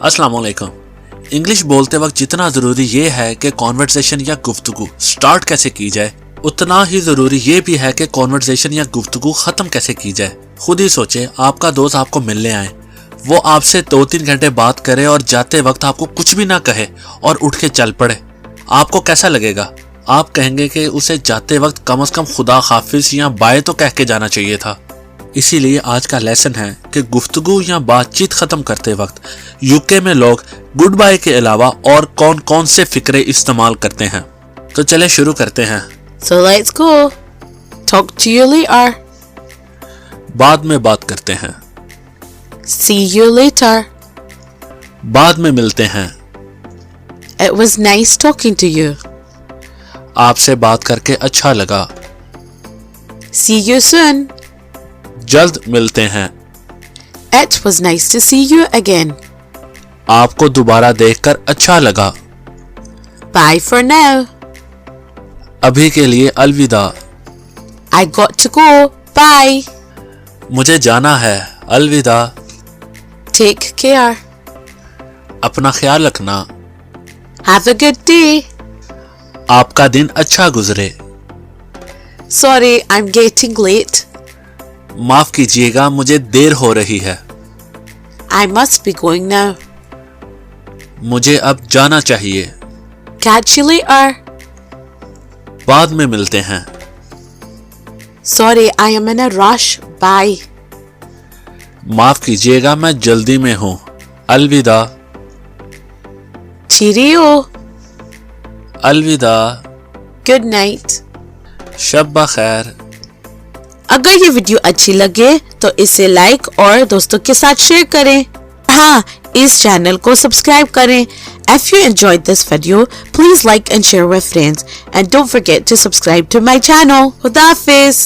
अस्सलाम वालेकुम। इंग्लिश बोलते वक्त जितना ज़रूरी ये है कि कॉन्वर्सेशन या गुफ्तगू स्टार्ट कैसे की जाए, उतना ही ज़रूरी ये भी है कि कॉन्वर्सेशन या गुफ्तगू ख़त्म कैसे की जाए। खुद ही सोचे, आपका दोस्त आपको मिलने आए, वो आपसे 2-3 घंटे बात करे और जाते वक्त आपको कुछ भी ना कहे और उठ के चल पड़े, आपको कैसा लगेगा? आप कहेंगे कि उसे जाते वक्त कम से कम खुदा हाफिज या बाय तो कह के जाना चाहिए था। इसीलिए आज का लेसन है कि गुफ्तगू या बातचीत खत्म करते वक्त यूके में लोग गुड बाय के अलावा और कौन कौन से फिक्रे इस्तेमाल करते हैं। तो चले शुरू करते हैं। So let's go. Talk to you later. बाद में बात करते हैं। See you later. बाद में मिलते हैं। It was nice talking to you. आपसे बात करके अच्छा लगा। See you soon. जल्द मिलते हैं। It was nice to see you again. आपको दोबारा देखकर अच्छा लगा। Bye for now. अभी के लिए अलविदा। I got to go. Bye. मुझे जाना है, अलविदा। Take care. अपना ख्याल रखना। Have a good day. आपका दिन अच्छा गुजरे। Sorry, I'm getting late. माफ कीजिएगा, मुझे देर हो रही है। I must be going now. मुझे अब जाना चाहिए। Catch you later. बाद में मिलते हैं। Sorry, I am in a rush. Bye. माफ कीजिएगा, मैं जल्दी में हूँ, अलविदा। Cheerio. अलविदा। Good night. शब बखैर। अगर ये वीडियो अच्छी लगे तो इसे लाइक और दोस्तों के साथ शेयर करें। हाँ, इस चैनल को सब्सक्राइब करें। If you enjoyed this video, please like and share with friends and don't forget to subscribe to my channel. Khuda Hafiz.